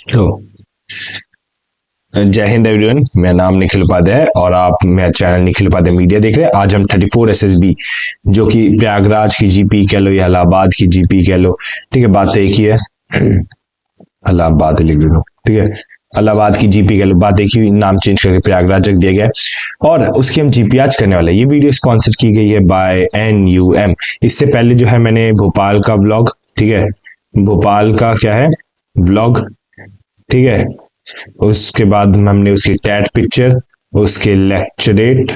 तो जय हिंद एवरीवन, मेरा नाम निखिल उपाध्याय है और आप मेरा चैनल निखिल उपाध्याय मीडिया देख रहे हैं। आज हम 34 एसएसबी जो कि प्रयागराज की जीपी कह लो या इलाहाबाद की जीपी कह लो, ठीक है, बात एक ही है। इलाहाबाद लिख दो, ठीक है, इलाहाबाद की जीपी कह लो, बात एक ही, नाम चेंज करके प्रयागराज रख दिया गया है और उसकी हम जीपी आज करने वाले हैं। ये वीडियो स्पॉन्सर की गई है बाय NUM। इससे पहले जो है मैंने भोपाल का व्लॉग, ठीक है, भोपाल का क्या है व्लॉग, ठीक है, उसके बाद हमने उसकी टैट पिक्चर, उसके लेक्चरेट,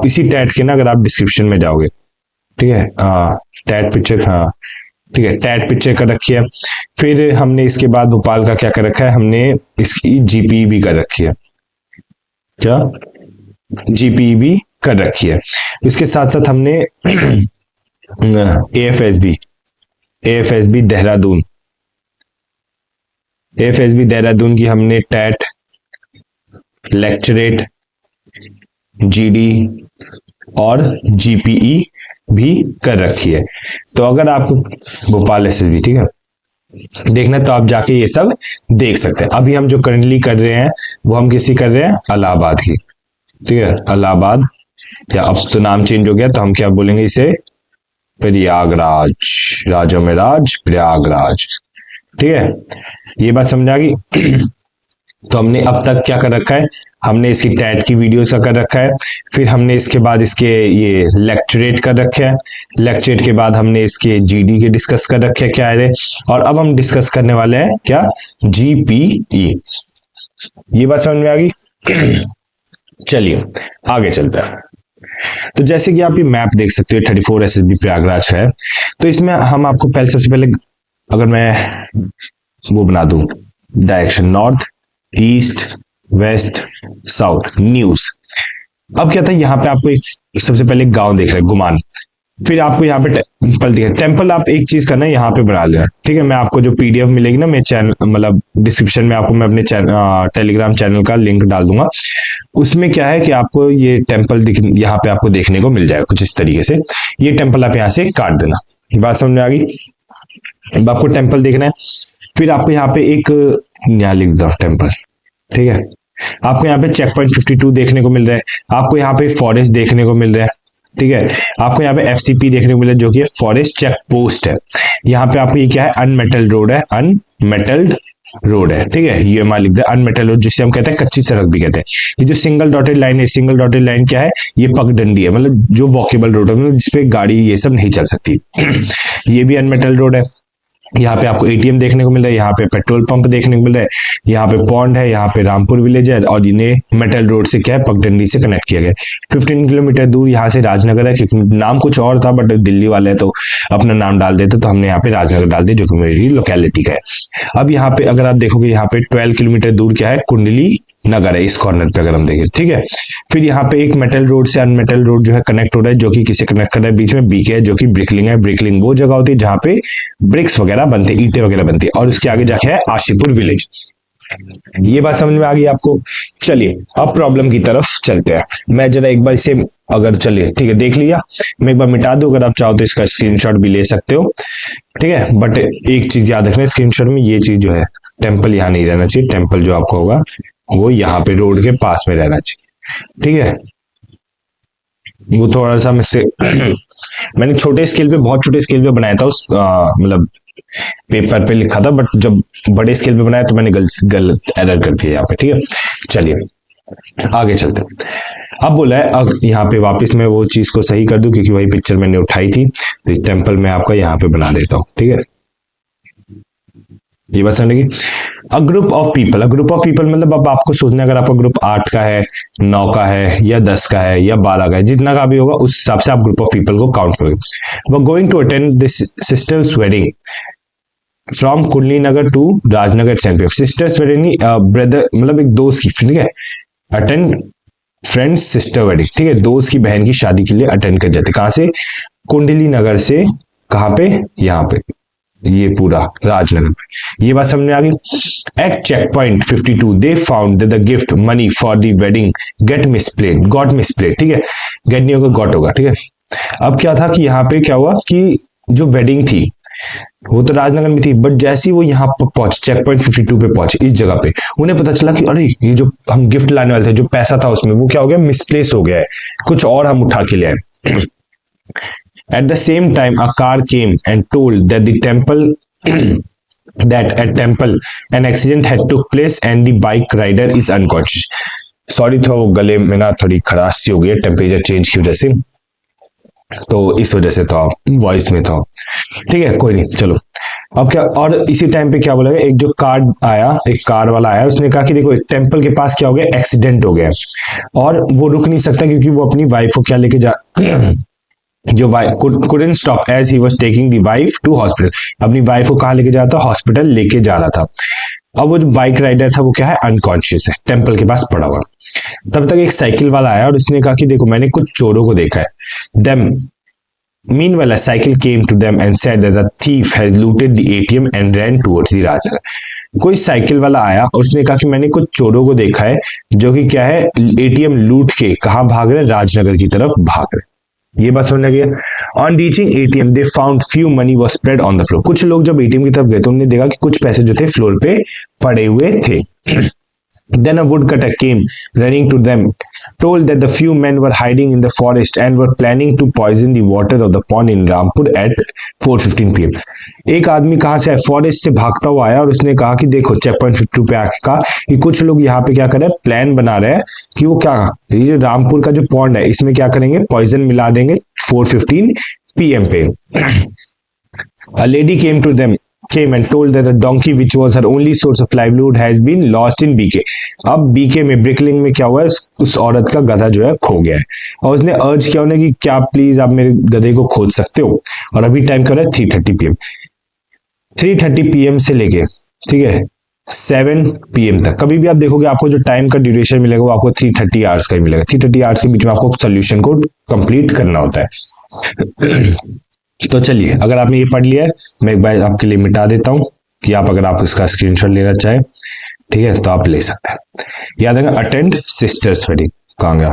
इसी टैट के ना अगर आप डिस्क्रिप्शन में जाओगे, ठीक है, टैट पिक्चर, हाँ ठीक है, टैट पिक्चर कर रखी है। फिर हमने इसके बाद भोपाल का क्या कर रखा है, हमने इसकी जीपी भी कर रखी है। क्या जीपी भी कर रखी है। इसके साथ साथ हमने AFSB देहरादून, AFSB देहरादून की हमने टैट, लेक्चरेट, GD और GPE भी कर रखी है। तो अगर आपको भोपाल SSB, ठीक है, देखना तो आप जाके ये सब देख सकते हैं। अभी हम जो करंटली कर रहे हैं वो हम किसी कर रहे हैं, इलाहाबाद की, ठीक है, इलाहाबाद, या अब तो नाम चेंज हो गया तो हम क्या बोलेंगे इसे, प्रयागराज, राजों में राज प्रयागराज, ठीक है, ये बात समझ आ गई। तो हमने अब तक क्या कर रखा है, हमने इसकी टैट की वीडियोस का कर रखा है, फिर हमने इसके बाद इसके ये लेक्चरेट कर रखे हैं, लेक्चरेट के बाद हमने इसके GD के डिस्कस कर रखे हैं क्या है, और अब हम डिस्कस करने वाले हैं क्या, GPE। ये बात समझ में आ गई। चलिए आगे चलते हैं। तो जैसे कि आप ये मैप देख सकते हो, 34 SSB प्रयागराज है। तो इसमें हम आपको पहले, सबसे पहले अगर मैं वो बना दूं direction, north, east, west, south, news. अब क्या था, यहाँ पे आपको एक सबसे पहले एक गांव देख रहे हैं, गुमान। फिर आपको यहाँ पे टेम्पल दिख रहा है। टेम्पल आप एक चीज करना है, यहाँ पे बना लेना, ठीक है। मैं आपको जो PDF मिलेगी ना, मेरे चैनल मतलब डिस्क्रिप्शन में आपको मैं अपने टेलीग्राम चैनल का लिंक डाल दूंगा। उसमें क्या है कि आपको ये टेम्पल यहाँ पे आपको देखने को मिल जाएगा कुछ इस तरीके से। ये टेम्पल आप यहाँ से काट देना। बात समझ में आ गई। अब आपको टेम्पल देखना है, फिर आपको यहाँ पे एक, यहाँ लिख दो टेम्पल, ठीक है। आपको यहाँ पे चेक पॉइंट 52 देखने को मिल रहा है, आपको यहाँ पे फॉरेस्ट देखने को मिल रहा है, ठीक है। आपको यहाँ पे FCP देखने को मिल रहा है जो कि फॉरेस्ट चेक पोस्ट है। यहाँ पे आपको ये क्या है, अनमेटल्ड रोड है, अनमेटल्ड रोड है, ठीक है। UMR लिख दे, अनमेटल्ड रोड, जिसे हम कहते हैं कच्ची सड़क भी कहते हैं। ये जो सिंगल डॉटेड लाइन है, सिंगल डॉटेड लाइन क्या है, ये पगडंडी है, मतलब जो वॉकेबल रोड है, मतलब जिसपे गाड़ी ये सब नहीं चल सकती। ये भी अनमेटल्ड रोड है। यहाँ पे आपको ATM देखने को मिल रहा है, यहाँ पे पेट्रोल पंप देखने को मिल रहा है, यहाँ पे पॉन्ड है, यहाँ पे रामपुर विलेज है, और इन्हें मेटल रोड से क्या है, पगडंडी से कनेक्ट किया गया। 15 किलोमीटर दूर यहाँ से राजनगर है, क्योंकि नाम कुछ और था बट दिल्ली वाले तो अपना नाम डाल देते, तो हमने यहाँ पे राजनगर डाल दिया जो कि मेरी लोकेलिटी का है। अब यहाँ पे अगर आप देखोगे, यहाँ पे 12 किलोमीटर दूर क्या है, कुंडली नगर है, इस कॉर्नर पे अगर हम देखें, ठीक है। फिर यहाँ पे एक मेटल रोड से अनमेटल रोड जो है कनेक्ट हो रहा है, जो कि किसे कनेक्ट कर रहा है, बीच में BK है जो कि ब्रिकलिंग है। ब्रिकलिंग वो जगह होती है जहाँ पे ब्रिक्स वगैरह बनते हैं, ईंटें वगैरह बनती है, और उसके आगे जाके है आशीपुर विलेज। ये बात समझ में आ गई आपको। चलिए अब प्रॉब्लम की तरफ चलते हैं। मैं जरा एक बार इसे, अगर चलिए ठीक है देख लिया, मैं एक बार मिटा दूं, अगर आप चाहो तो इसका स्क्रीनशॉट भी ले सकते हो, ठीक है। बट एक चीज याद रखना स्क्रीनशॉट में, ये चीज जो है, टेम्पल यहाँ नहीं रहना चाहिए, टेम्पल जो आपको होगा वो यहाँ पे रोड के पास में रहना चाहिए, ठीक है। वो थोड़ा सा मुझसे मैंने छोटे स्केल पे, बहुत छोटे स्केल पे बनाया था, उस मतलब पेपर पे लिखा था, बट जब बड़े स्केल पे बनाया तो मैंने गलत एरर कर दिया यहाँ पे, ठीक है। चलिए आगे चलते हैं। अब बोला है, अब यहाँ पे वापस मैं वो चीज को सही कर दूं, क्योंकि वही पिक्चर मैंने उठाई थी, तो टेम्पल मैं आपका यहाँ पे बना देता हूँ, ठीक है। ये बात समझेगी। A group of people, a group of people मतलब अब आपको सोचना है, अगर आपका ग्रुप 8 का है, 9 का है, या 10 का है, या 12 का है, जितना का भी होगा उस हिसाब से आप ग्रुप ऑफ पीपल को काउंट करोगे। वो going to attend this sister's wedding from Kundli Nagar to Rajnagar champion. Sister's wedding, brother मतलब एक दोस्त की, ठीक है, अटेंड फ्रेंड्स सिस्टर वेडिंग, ठीक है, दोस्त की बहन की शादी के लिए अटेंड कर जाते। कहां से, कुंडली नगर से, कहां पे, यहाँ पे, ये पूरा राजनगर पे। ये बात समझ में आ गई। At checkpoint 52 they found the gift money for the wedding get misplaced, got misplaced, ठीक है, गेट नहीं होगा, गॉट होगा, ठीक है। अब क्या था कि यहाँ पे क्या हुआ कि जो वेडिंग थी, वो तो राजनगर में थी, बट जैसे ही वो यहाँ पर पहुंचे, चेक पॉइंट 52 पे पहुंचे, इस जगह पे उन्हें पता चला कि अरे ये जो हम गिफ्ट लाने वाले थे, जो पैसा था उसमें, वो क्या हो गया, मिसप्लेस हो गया है, कुछ और हम उठा के ले आए। At the same time, a car came and told that the temple that at temple an accident had took place and the bike rider is unconscious. Sorry, तो गले में ना थोड़ी खराश सी हो गई है टेम्परेचर चेंज की वजह से, तो इस वजह से तो वॉइस में था। ठीक है, कोई नहीं, चलो अब क्या। और इसी टाइम पे क्या बोला गया, एक जो कार आया, एक कार वाला आया, उसने कहा कि देखो एक टेम्पल के पास क्या हो गया, एक्सीडेंट हो गया और वो रुक नहीं सकता क्योंकि वो अपनी वाइफ को क्या लेके जा जो couldn't stop as he was taking the wife to hospital, अपनी वाइफ को कहाँ लेके जा रहा था, हॉस्पिटल लेके जा रहा था। अब वो जो बाइक राइडर था वो क्या है, अनकॉन्शियस है, टेम्पल के पास पड़ा हुआ। तब तक एक साइकिल वाला आया और उसने कहा कि देखो मैंने कुछ चोरों को देखा है। Them meanwhile a cycle came to them and said that the thief had looted the ATM and ran towards the Rajnagar. कोई साइकिल वाला आया और उसने कहा कि मैंने कुछ चोरों को देखा है जो कि क्या है, एटीएम लूट के कहाँ भाग रहे, राजनगर की तरफ भाग रहे। ये बात समझ गया। On reaching ATM they found few money was spread on the floor. कुछ लोग जब एटीएम की तरफ गए तो उन्होंने देखा कि कुछ पैसे जो थे फ्लोर पे पड़े हुए थे। Then a woodcutter came running to them, told that the few men were hiding in the forest and were planning to poison the water of the pond in Rampur at 4:15 p.m. एक आदमी कहाँ से आया, forest से भागता हुआ आया और उसने कहा कि देखो चेक पॉइंट 52 पे आके कहा कि कुछ लोग यहाँ पे क्या कर रहे हैं, प्लान बना रहे हैं कि वो क्या, ये जो रामपुर का जो पॉन्ड है इसमें क्या करेंगे, पॉइजन मिला देंगे 4:15 p.m. पे। A lady came and told that the donkey which was her only source of livelihood has been lost in BK। अब BK में ब्रिकलिंग में क्या हुआ है, उस औरत का गधा जो है खो गया है और उसने अर्ज किया उन्हें कि क्या प्लीज आप मेरे गधे को खोज सकते हो। और अभी टाइम क्या हो रहा है, 3:30 PM। 3:30 PM से लेके, ठीक है, 7 PM तक कभी भी आप देखोगे आपको जो टाइम का ड्यूरेशन मिलेगा वो आपको 3:30 आवर्स का ही मिलेगा। 3:30 आवर्स के बीच में आपको सोल्यूशन को कंप्लीट करना होता है। तो चलिए, अगर आपने ये पढ़ लिया है मैं एक बार आपके लिए मिटा देता हूं कि आप अगर आप इसका स्क्रीनशॉट लेना चाहें, ठीक है, तो आप ले सकते हैं। याद है, अटेंड सिस्टर्स वेडिंग, कहां गया,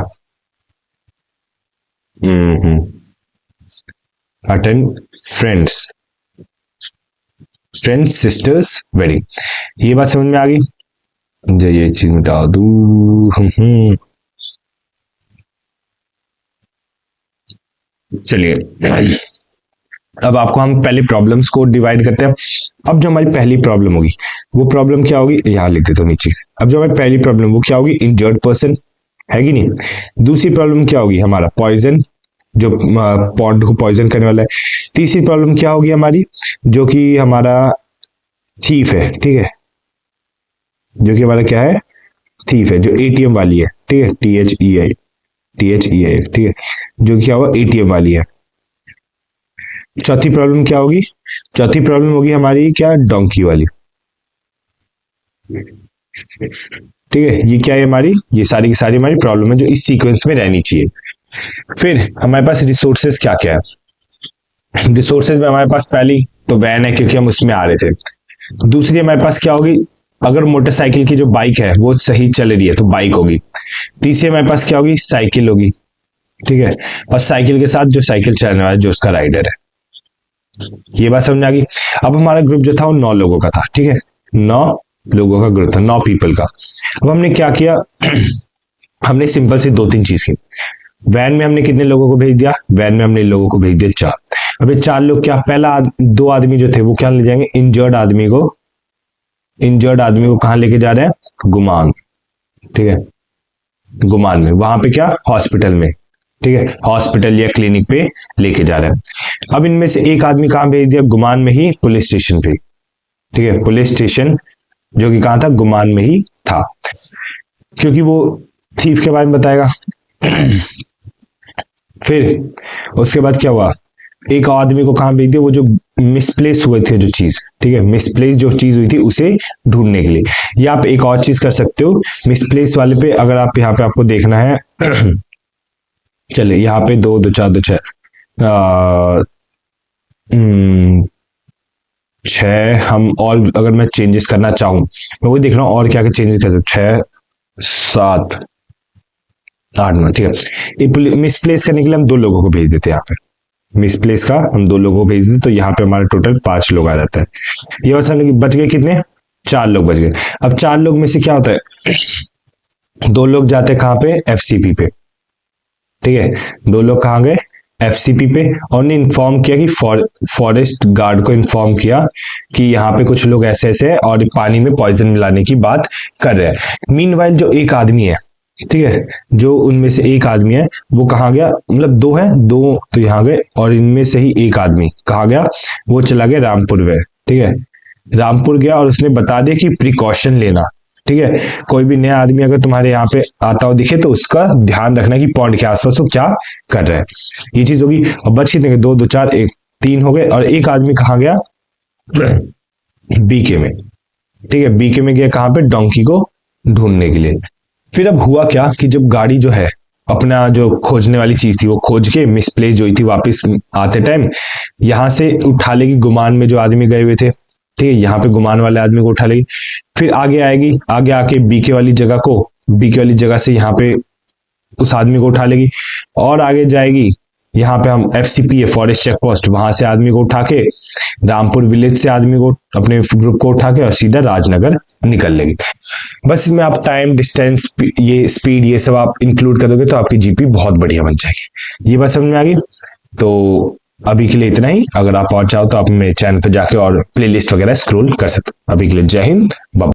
अटेंड फ्रेंड्स सिस्टर्स वेडिंग। ये बात समझ में आ गई, मुझे ये चीज मिटा दू। चलिए, अब आपको हम पहले प्रॉब्लम्स को डिवाइड करते हैं। अब जो हमारी पहली प्रॉब्लम होगी वो प्रॉब्लम क्या होगी, यहाँ लिख देता हूँ नीचे। अब जो हमारी पहली प्रॉब्लम वो क्या होगी, इंजर्ड पर्सन है कि नहीं। दूसरी प्रॉब्लम क्या होगी, हमारा पॉइजन, जो पॉन्ड को पॉइजन करने वाला है। तीसरी प्रॉब्लम क्या होगी हमारी, जो कि हमारा थीफ है, ठीक है, जो कि हमारा क्या है, थीफ है, जो एटीएम वाली है, ठीक है, THEIF, ठीक है, जो क्या हुआ, एटीएम वाली है। चौथी प्रॉब्लम क्या होगी, चौथी प्रॉब्लम होगी हमारी क्या, डोंकी वाली, ठीक है। ये क्या है हमारी, ये सारी की सारी हमारी प्रॉब्लम है जो इस सीक्वेंस में रहनी चाहिए। फिर हमारे पास रिसोर्सेज क्या क्या है। रिसोर्सेज में हमारे पास पहली तो वैन है क्योंकि हम उसमें आ रहे थे। दूसरी हमारे पास क्या होगी, अगर मोटरसाइकिल की जो बाइक है वो सही चल रही है तो बाइक होगी। तीसरी हमारे पास क्या होगी, साइकिल होगी, ठीक है, और साइकिल के साथ जो साइकिल चलाने वाला है जो उसका राइडर है। ये बात समझ में आ गई। अब हमारा ग्रुप जो था वो 9 लोगों का था, ठीक है, 9 लोगों का ग्रुप था, 9 पीपल का। अब हमने क्या किया, हमने सिंपल से 2-3 चीज की। वैन में हमने कितने लोगों को भेज दिया, वैन में हमने लोगों को भेज दिया 4। अब ये 4 लोग क्या, पहला 2 आदमी जो थे वो क्या ले जाएंगे, इंजर्ड आदमी को कहां लेके जा रहे हैं, गुमान, ठीक है, गुमान में, वहां पे क्या, हॉस्पिटल में, ठीक है, हॉस्पिटल या क्लिनिक पे लेके जा रहे हैं। अब इनमें से एक आदमी कहां भेज दिया, गुमान में ही, पुलिस स्टेशन पे, ठीक है, पुलिस स्टेशन जो कि कहां था, गुमान में ही था, क्योंकि वो थीफ के बारे में बताएगा। फिर उसके बाद क्या हुआ, एक आदमी को कहां भेज दिया, वो जो मिसप्लेस हुए थे जो चीज, ठीक है, मिसप्लेस जो चीज हुई थी उसे ढूंढने के लिए। या आप एक और चीज कर सकते हो मिसप्लेस वाले पे, अगर आप यहाँ पे आपको देखना है चलिए यहाँ पे 2 2 4 2 6 6 हम, और अगर मैं चेंजेस करना चाहूं मैं वो देख रहा हूँ और क्या क्या चेंजेस कर सकते, 6 7 8 9, ठीक है। मिसप्लेस करने के लिए हम 2 लोगों को भेज देते हैं यहाँ पे, मिसप्लेस का हम 2 लोगों को भेज दें तो यहाँ पे हमारा टोटल 5 लोग आ जाता है। ये बात समझ, बच गए कितने, 4 लोग बच गए। अब 4 लोग में से क्या होता है, 2 लोग जाते हैं कहाँ पे, एफसीपी पे, ठीक है। 2 लोग कहाँ गए, एफसीपी पे, और ने इन्फॉर्म किया कि फॉरेस्ट गार्ड को इन्फॉर्म किया कि यहाँ पे कुछ लोग ऐसे ऐसे हैं और पानी में पॉइजन मिलाने की बात कर रहे हैं। मीनवाइल जो एक आदमी है, ठीक है, जो उनमें से एक आदमी है वो कहाँ गया, मतलब 2 है, 2 तो यहाँ गए और इनमें से ही एक आदमी कहाँ गया, वो चला गया रामपुर वे, ठीक है। रामपुर गया और उसने बता दिया कि प्रिकॉशन लेना, ठीक है। कोई भी नया आदमी अगर तुम्हारे यहाँ पे आता हो दिखे तो उसका ध्यान रखना कि पॉइंट के आसपास वो क्या कर रहा है। ये चीज होगी। और बच कितने, 2 2 4 1 3 हो गए। और एक आदमी कहाँ गया, बीके में, ठीक है। बीके में गया कहाँ पे, डोंकी को ढूंढने के लिए। फिर अब हुआ क्या कि जब गाड़ी जो है अपना जो खोजने वाली चीज थी वो खोज के मिसप्लेस जो थी वापस आते टाइम यहां से उठा लेगी, गुमान में जो आदमी गए हुए थे, ठीक है, यहाँ पे गुमान वाले आदमी को उठा लेगी। फिर आगे आएगी, आगे आके बीके वाली जगह को, बीके वाली जगह से यहाँ पे उस आदमी को उठा लेगी और आगे जाएगी। यहाँ पे हम एफसीपी है, फॉरेस्ट चेक पोस्ट, वहां से आदमी को उठा के रामपुर विलेज से आदमी को, अपने ग्रुप को उठा के और सीधा राजनगर निकल लेगी। बस इसमें आप टाइम, डिस्टेंस, ये स्पीड, ये सब आप इंक्लूड कर दोगे तो आपकी जीपी बहुत बढ़िया बन जाएगी। ये बात समझ में आ गई। तो अभी के लिए इतना ही। अगर आप और चाहो तो आप मेरे चैनल पर जाके और प्लेलिस्ट वगैरह स्क्रॉल कर सकते हो। अभी के लिए जय हिंद, बाय।